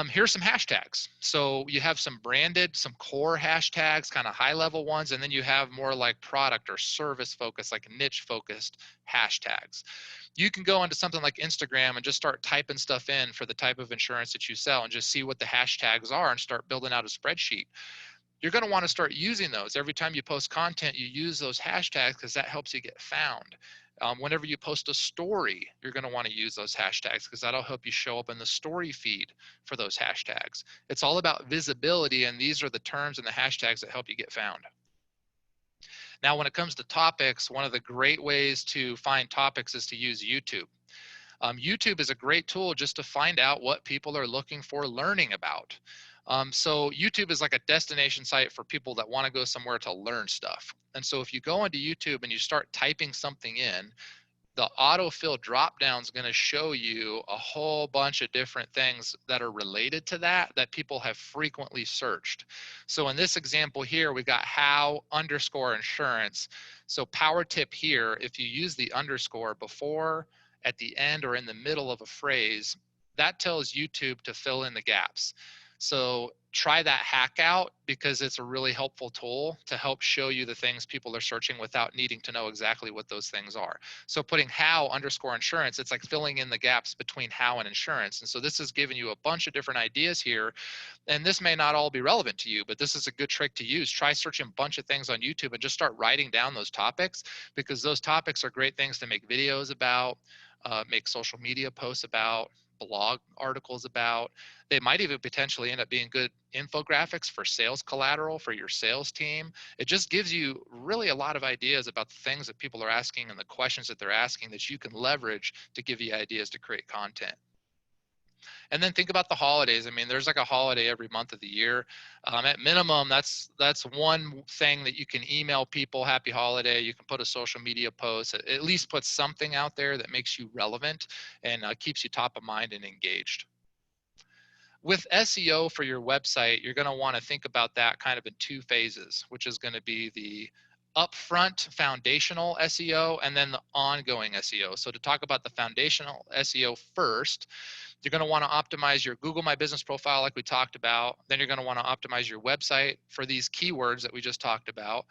Here's some hashtags. So you have some branded, some core hashtags, kind of high level ones, and then you have more like product or service focused, like niche focused hashtags. You can go into something like Instagram and just start typing stuff in for the type of insurance that you sell and just see what the hashtags are and start building out a spreadsheet. You're going to want to start using those. Every time you post content, you use those hashtags because that helps you get found. Whenever you post a story, you're going to want to use those hashtags because that'll help you show up in the story feed for those hashtags. It's all about visibility, and these are the terms and the hashtags that help you get found. Now, when it comes to topics, one of the great ways to find topics is to use YouTube. YouTube is a great tool just to find out what people are looking for learning about. So YouTube is like a destination site for people that want to go somewhere to learn stuff. And so if you go into YouTube and you start typing something in, the autofill dropdown is going to show you a whole bunch of different things that are related to that people have frequently searched. So in this example here, we got how _ insurance. So power tip here, if you use the underscore before, at the end, or in the middle of a phrase, that tells YouTube to fill in the gaps. So try that hack out because it's a really helpful tool to help show you the things people are searching without needing to know exactly what those things are. So putting how _ insurance, it's like filling in the gaps between how and insurance. And so this is giving you a bunch of different ideas here. And this may not all be relevant to you, but this is a good trick to use. Try searching a bunch of things on YouTube and just start writing down those topics, because those topics are great things to make videos about, make social media posts about, blog articles about. They might even potentially end up being good infographics for sales collateral for your sales team. It just gives you really a lot of ideas about the things that people are asking and the questions that they're asking that you can leverage to give you ideas to create content. And then think about the holidays. I mean, there's like a holiday every month of the year. At minimum, that's one thing that you can email people, happy holiday. You can put a social media post, at least put something out there that makes you relevant and keeps you top of mind and engaged. With SEO for your website, you're going to want to think about that kind of in 2 phases, which is going to be the upfront foundational SEO and then the ongoing SEO. So to talk about the foundational SEO first, you're going to want to optimize your Google My Business profile like we talked about. Then you're going to want to optimize your website for these keywords that we just talked about.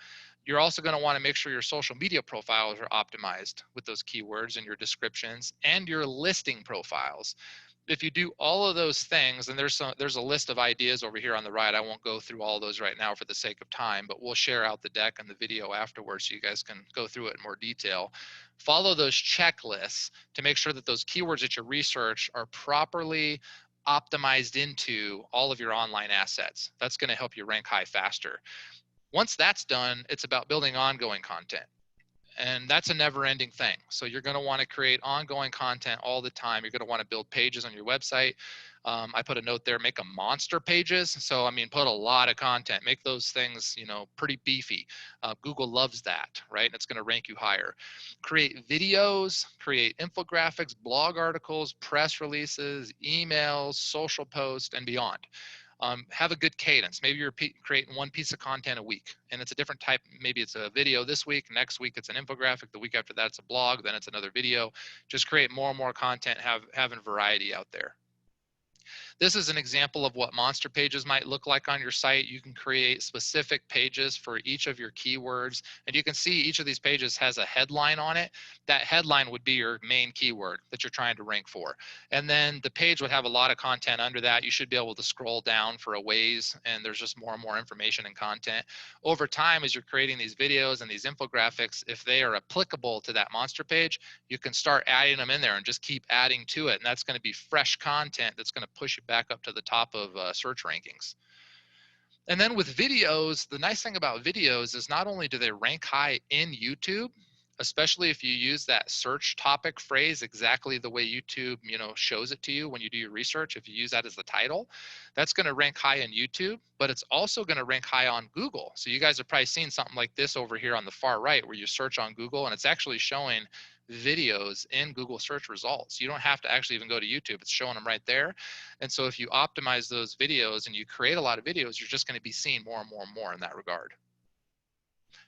You're also going to want to make sure your social media profiles are optimized with those keywords and your descriptions, and your listing profiles. If you do all of those things, and there's a list of ideas over here on the right. I won't go through all of those right now for the sake of time, but we'll share out the deck and the video afterwards so you guys can go through it in more detail. Follow those checklists to make sure that those keywords that you research are properly optimized into all of your online assets. That's going to help you rank high faster. Once that's done, it's about building ongoing content. And that's a never ending thing. So you're going to want to create ongoing content all the time. You're going to want to build pages on your website. I put a note there, make them monster pages. So, I mean, put a lot of content, make those things, you know, pretty beefy. Google loves that, right? And it's going to rank you higher. Create videos, create infographics, blog articles, press releases, emails, social posts, and beyond. Have a good cadence. Maybe you're creating one piece of content a week and it's a different type. Maybe it's a video this week, next week it's an infographic, the week after that it's a blog, then it's another video. Just create more and more content, having variety out there. This is an example of what monster pages might look like on your site. You can create specific pages for each of your keywords, and you can see each of these pages has a headline on it. That headline would be your main keyword that you're trying to rank for. And then the page would have a lot of content under that. You should be able to scroll down for a ways, and there's just more and more information and content. Over time, as you're creating these videos and these infographics, if they are applicable to that monster page, you can start adding them in there and just keep adding to it. And that's going to be fresh content that's going to push you back up to the top of search rankings. And then with videos, the nice thing about videos is not only do they rank high in YouTube, especially if you use that search topic phrase exactly the way YouTube, you know, shows it to you when you do your research. If you use that as the title, that's going to rank high in YouTube, but it's also going to rank high on Google. So you guys have probably seen something like this over here on the far right where you search on Google and it's actually showing videos in Google search results. You don't have to actually even go to YouTube. It's showing them right there. And so if you optimize those videos and you create a lot of videos, you're just going to be seen more and more and more in that regard.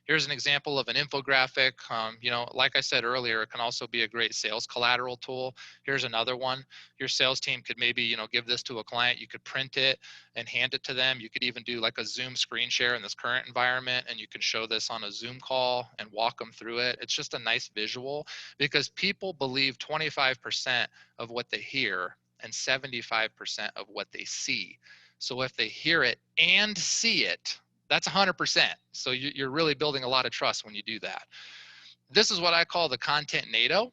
Here's an example of an infographic. You know, like I said earlier, it can also be a great sales collateral tool. Here's another one. Your sales team could maybe, you know, give this to a client. You could print it and hand it to them. You could even do like a Zoom screen share in this current environment, and you can show this on a Zoom call and walk them through it. It's just a nice visual because people believe 25% of what they hear and 75% of what they see. So if they hear it and see it, that's 100%. So you're really building a lot of trust when you do that. This is what I call the content NATO.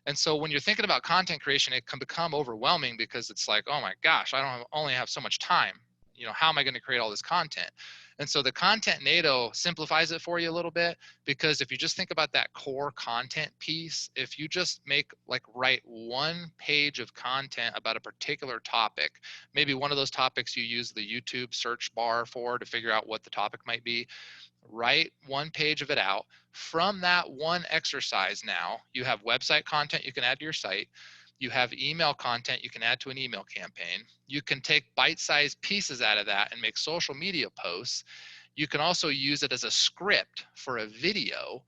And so when you're thinking about content creation, it can become overwhelming because it's like, oh my gosh, I don't only have so much time. You know, how am I going to create all this content? And so the content NATO simplifies it for you a little bit, because if you just think about that core content piece, if you just write one page of content about a particular topic, maybe one of those topics you use the YouTube search bar for to figure out what the topic might be, write one page of it out. From that one exercise, now you have website content you can add to your site. You have email content you can add to an email campaign. You can take bite-sized pieces out of that and make social media posts. You can also use it as a script for a video,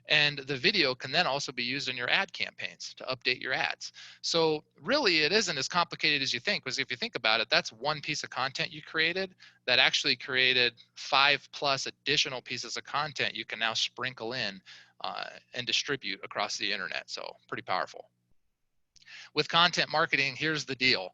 and the video can then also be used in your ad campaigns to update your ads. So really it isn't as complicated as you think, because if you think about it, that's one piece of content you created that actually created 5+ additional pieces of content you can now sprinkle in and distribute across the internet. So pretty powerful. With content marketing, here's the deal.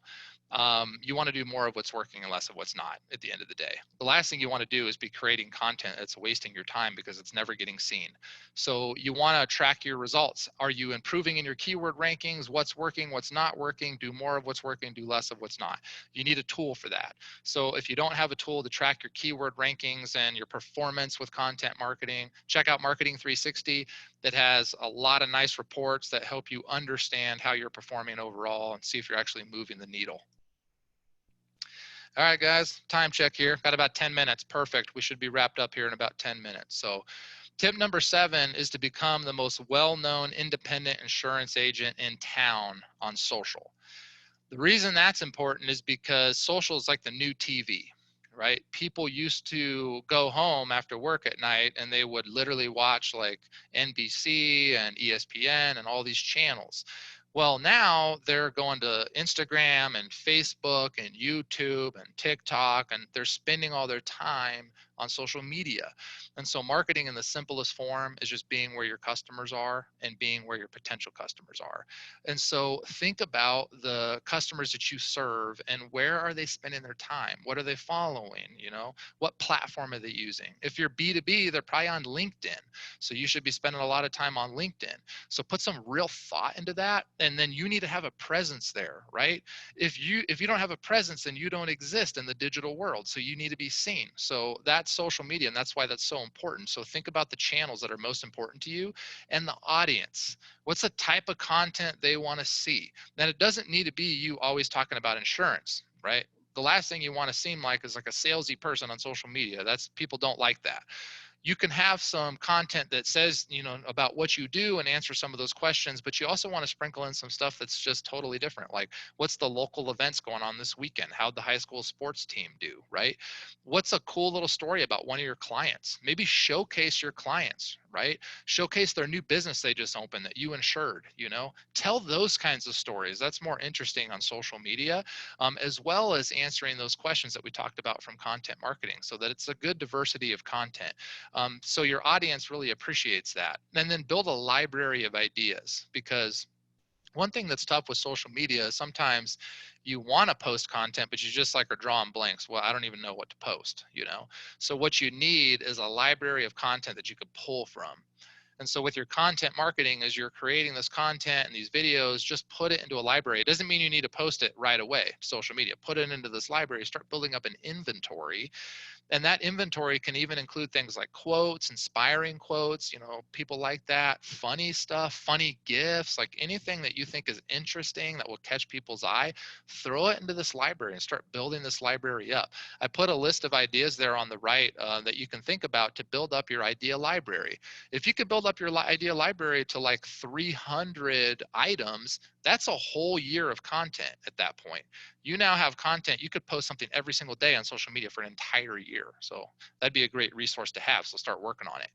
You want to do more of what's working and less of what's not at the end of the day. The last thing you want to do is be creating content that's wasting your time because it's never getting seen. So you want to track your results. Are you improving in your keyword rankings? What's working, what's not working? Do more of what's working, do less of what's not. You need a tool for that. So if you don't have a tool to track your keyword rankings and your performance with content marketing, check out Marketing 360. That has a lot of nice reports that help you understand how you're performing overall and see if you're actually moving the needle. All right, guys, time check here. Got about 10 minutes. Perfect. We should be wrapped up here in about 10 minutes. So tip number 7 is to become the most well-known independent insurance agent in town on social. The reason that's important is because social is like the new TV, right? People used to go home after work at night and they would literally watch like NBC and ESPN and all these channels. Well, now they're going to Instagram and Facebook and YouTube and TikTok, and they're spending all their time on social media. And so marketing in the simplest form is just being where your customers are and being where your potential customers are. And so think about the customers that you serve and where are they spending their time? What are they following? You know, what platform are they using? If you're B2B, they're probably on LinkedIn. So you should be spending a lot of time on LinkedIn. So put some real thought into that. And then you need to have a presence there, right? If you don't have a presence, then you don't exist in the digital world. So you need to be seen. So that's that's social media, and that's why that's so important. So think about the channels that are most important to you and the audience. What's the type of content they want to see? Then it doesn't need to be you always talking about insurance, right? The last thing you want to seem like is like a salesy person on social media. That's, people don't like that. You can have some content that says, you know, about what you do and answer some of those questions, but you also want to sprinkle in some stuff that's just totally different. Like, what's the local events going on this weekend? How'd the high school sports team do, right? What's a cool little story about one of your clients? Maybe showcase your clients, right? Showcase their new business they just opened that you insured, you know? Tell those kinds of stories. That's more interesting on social media, as well as answering those questions that we talked about from content marketing, so that it's a good diversity of content. So your audience really appreciates that. And then build a library of ideas, because one thing that's tough with social media is sometimes you want to post content, but you just like are drawing blanks. Well, I don't even know what to post, you know? So what you need is a library of content that you could pull from. And so with your content marketing, as you're creating this content and these videos, just put it into a library. It doesn't mean you need to post it right away, social media. Put it into this library, start building up an inventory, and that inventory can even include things like quotes, inspiring quotes, you know, people like that, funny stuff, funny gifs, like anything that you think is interesting that will catch people's eye, throw it into this library and start building this library up. I put a list of ideas there on the right that you can think about to build up your idea library. If you could build up your idea library to like 300 items, that's a whole year of content at that point. You now have content. You could post something every single day on social media for an entire year. So that'd be a great resource to have. So start working on it.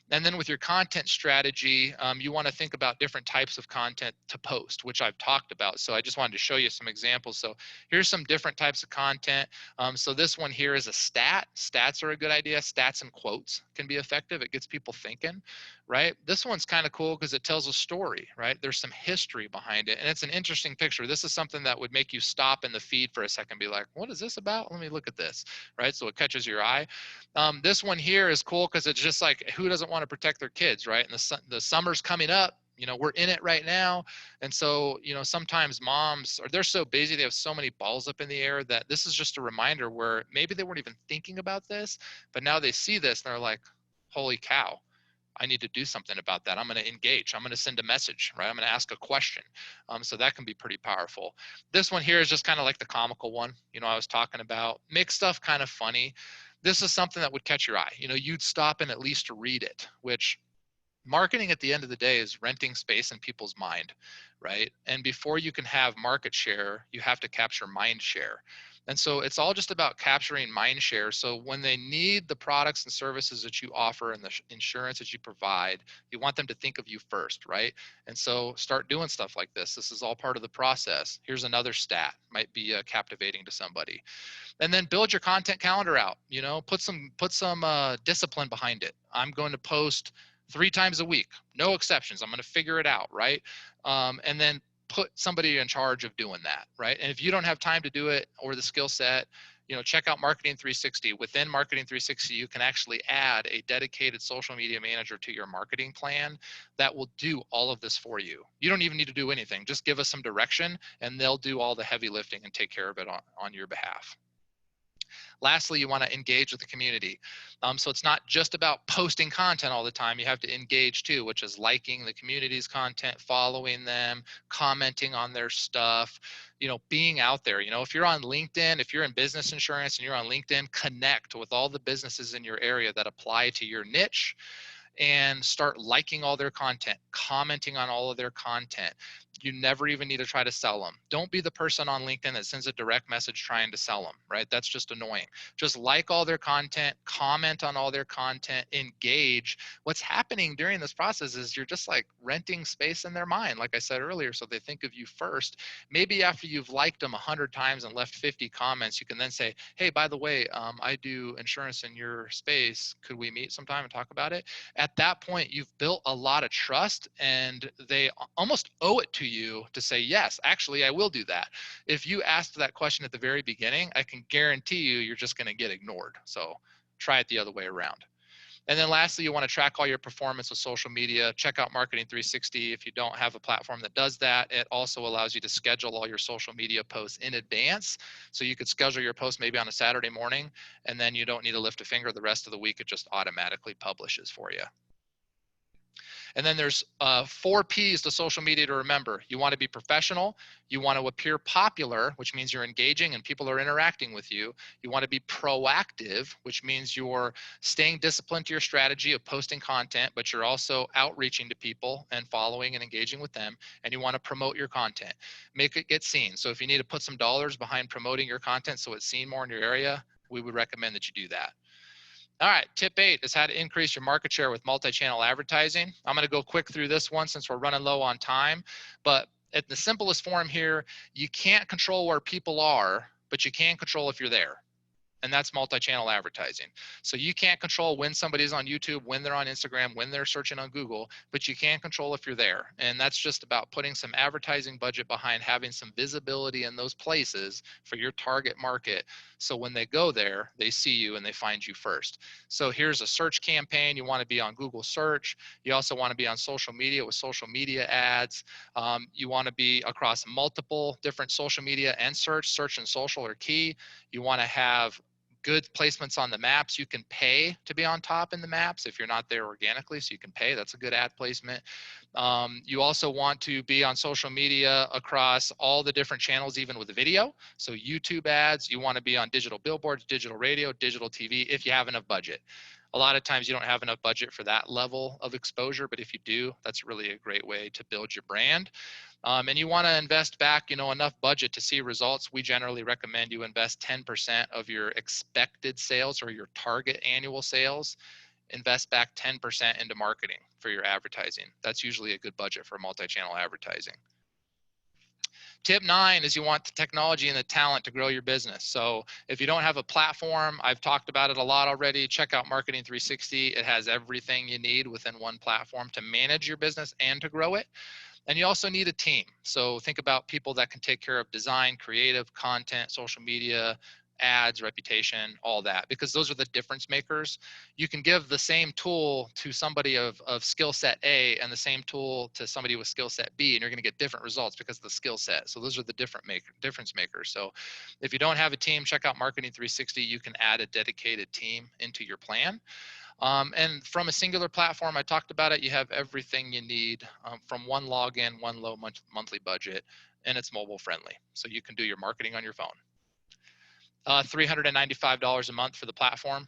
And then with your content strategy, you want to think about different types of content to post, which I've talked about. So I just wanted to show you some examples. So here's some different types of content. So this one here is a stat. Stats are a good idea. Stats and quotes can be effective. It gets people thinking, right? This one's kind of cool because it tells a story, right? There's some history behind it. And it's an interesting picture. This is something that would make you stop in the feed for a second and be like, what is this about? Let me look at this, right? So it catches your eye. This one here is cool because it's just like, who doesn't want to protect their kids, right? And the summer's coming up, you know, we're in it right now. And so, you know, sometimes moms, or they're so busy, they have so many balls up in the air, that this is just a reminder where maybe they weren't even thinking about this, but now they see this and they're like, holy cow, I need to do something about that. I'm going to engage. I'm going to send a message, right? I'm going to ask a question. So that can be pretty powerful. This one here is just kind of like the comical one, you know, I was talking about. Make stuff kind of funny. This is something that would catch your eye. You know, you'd stop and at least read it, which marketing at the end of the day is renting space in people's mind, right? And before you can have market share, you have to capture mind share. And so it's all just about capturing mind share. So when they need the products and services that you offer and the insurance that you provide, you want them to think of you first, right? And so start doing stuff like this. This is all part of the process. Here's another stat, might be captivating to somebody. And then build your content calendar out, you know, put some discipline behind it. I'm going to post 3 times a week, no exceptions. I'm going to figure it out, right? And then put somebody in charge of doing that, right? And if you don't have time to do it or the skill set, you know, check out Marketing 360. Within Marketing 360, you can actually add a dedicated social media manager to your marketing plan that will do all of this for you. You don't even need to do anything. Just give us some direction and they'll do all the heavy lifting and take care of it on your behalf. Lastly, you want to engage with the community. So it's not just about posting content all the time. You have to engage too, which is liking the community's content, following them, commenting on their stuff, you know, being out there. You know, if you're on LinkedIn, if you're in business insurance and you're on LinkedIn, connect with all the businesses in your area that apply to your niche and start liking all their content, commenting on all of their content. You never even need to try to sell them. Don't be the person on LinkedIn that sends a direct message trying to sell them, right? That's just annoying. Just like all their content, comment on all their content, engage. What's happening during this process is you're just like renting space in their mind, like I said earlier, so they think of you first. Maybe after you've liked them 100 times and left 50 comments, you can then say, hey, by the way, I do insurance in your space. Could we meet sometime and talk about it? At that point, you've built a lot of trust and they almost owe it to you to say, yes, actually, I will do that. If you asked that question at the very beginning, I can guarantee you, you're just going to get ignored. So try it the other way around. And then lastly, you want to track all your performance with social media. Check out Marketing 360. If you don't have a platform that does that, it also allows you to schedule all your social media posts in advance. So you could schedule your post maybe on a Saturday morning, and then you don't need to lift a finger the rest of the week. It just automatically publishes for you. And then there's 4 P's to social media to remember. You want to be professional. You want to appear popular, which means you're engaging and people are interacting with you. You want to be proactive, which means you're staying disciplined to your strategy of posting content, but you're also outreaching to people and following and engaging with them. And you want to promote your content, make it get seen. So if you need to put some dollars behind promoting your content so it's seen more in your area, we would recommend that you do that. All right, tip 8 is how to increase your market share with multi-channel advertising. I'm going to go quick through this one since we're running low on time, but at the simplest form here, you can't control where people are, but you can control if you're there. And that's multi-channel advertising. So you can't control when somebody's on YouTube, when they're on Instagram, when they're searching on Google, but you can control if you're there. And that's just about putting some advertising budget behind having some visibility in those places for your target market. So when they go there, they see you and they find you first. So here's a search campaign. You want to be on Google search. You also want to be on social media with social media ads. You want to be across multiple different social media and search and social are key. You want to have good placements on the maps. You can pay to be on top in the maps if you're not there organically, so you can pay. That's a good ad placement. You also want to be on social media across all the different channels, even with the video. So YouTube ads, you want to be on digital billboards, digital radio, digital TV, if you have enough budget. A lot of times you don't have enough budget for that level of exposure, but if you do, that's really a great way to build your brand. And you want to invest back, enough budget to see results. We generally recommend you invest 10% of your expected sales or your target annual sales. Invest back 10% into marketing for your advertising. That's usually a good budget for multi-channel advertising. Tip 9 is you want the technology and the talent to grow your business. So if you don't have a platform, I've talked about it a lot already. Check out Marketing 360. It has everything you need within one platform to manage your business and to grow it. And you also need a team. So think about people that can take care of design, creative, content, social media, ads, reputation, all that, because those are the difference makers. You can give the same tool to somebody of skill set A and the same tool to somebody with skill set B, and you're going to get different results because of the skill set. So those are the difference makers. So if you don't have a team, check out Marketing 360. You can add a dedicated team into your plan. And from a singular platform, I talked about it, you have everything you need from one login, one low monthly budget, and it's mobile friendly. So you can do your marketing on your phone. $395 a month for the platform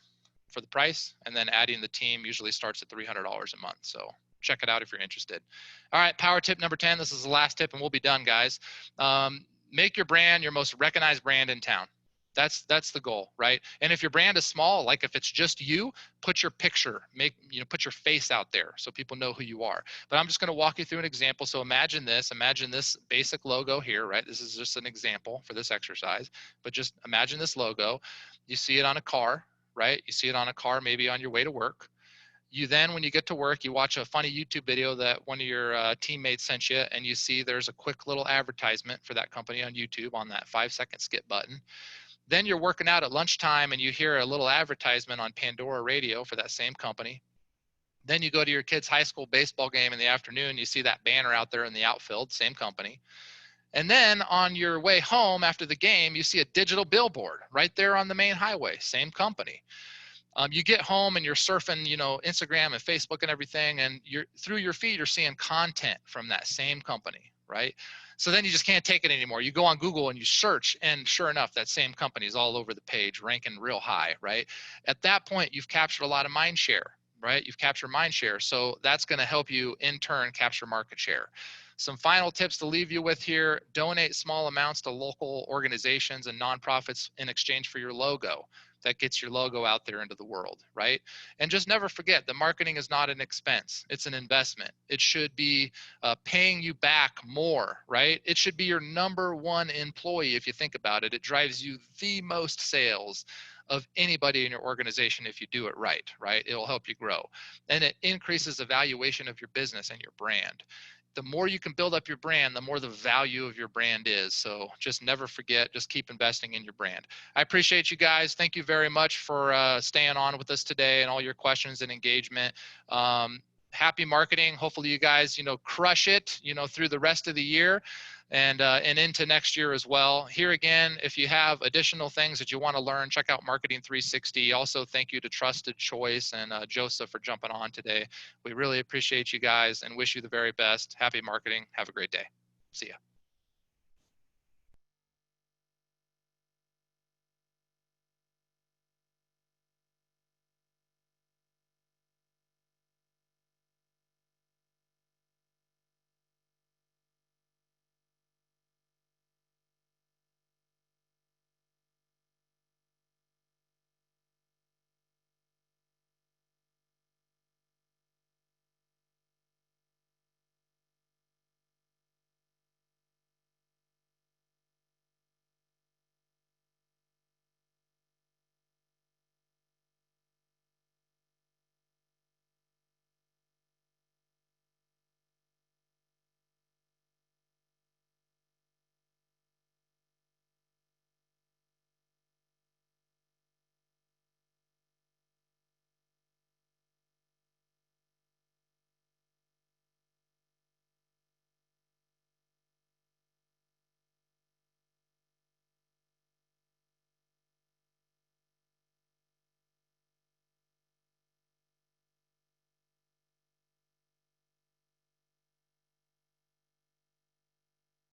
for the price, and then adding the team usually starts at $300 a month. So check it out if you're interested. All right, power tip number 10. This is the last tip and we'll be done, guys. Make your brand your most recognized brand in town. That's the goal, right? And if your brand is small, like if it's just you, put your picture, put your face out there so people know who you are. But I'm just going to walk you through an example. So imagine this basic logo here, right? This is just an example for this exercise, but just imagine this logo. You see it on a car, right? You see it on a car, maybe on your way to work. You then, when you get to work, you watch a funny YouTube video that one of your teammates sent you, and you see there's a quick little advertisement for that company on YouTube on that 5-second skip button. Then you're working out at lunchtime and you hear a little advertisement on Pandora radio for that same company. Then you go to your kid's high school baseball game in the afternoon, you see that banner out there in the outfield, same company. And then on your way home after the game, you see a digital billboard right there on the main highway, same company. You get home and you're surfing, Instagram and Facebook and everything, and through your feed, you're seeing content from that same company, right? So then you just can't take it anymore. You go on Google and you search, and sure enough, that same company is all over the page, ranking real high, right? At that point, you've captured a lot of mind share, right? You've captured mind share. So that's going to help you in turn capture market share. Some final tips to leave you with here: donate small amounts to local organizations and nonprofits in exchange for your logo. That gets your logo out there into the world, right? And just never forget that marketing is not an expense, it's an investment. It should be paying you back more, right? It should be your number one employee if you think about it. It drives you the most sales of anybody in your organization if you do it right? It'll help you grow. And it increases the valuation of your business and your brand. the more you can build up your brand, the more the value of your brand is. So just never forget, just keep investing in your brand. I appreciate you guys. Thank you very much for staying on with us today and all your questions and engagement. Happy marketing. Hopefully you guys, crush it, through the rest of the year and into next year as well. Here again, if you have additional things that you want to learn, check out Marketing 360. Also, thank you to Trusted Choice and Joseph for jumping on today. We really appreciate you guys and wish you the very best. Happy marketing. Have a great day. See ya.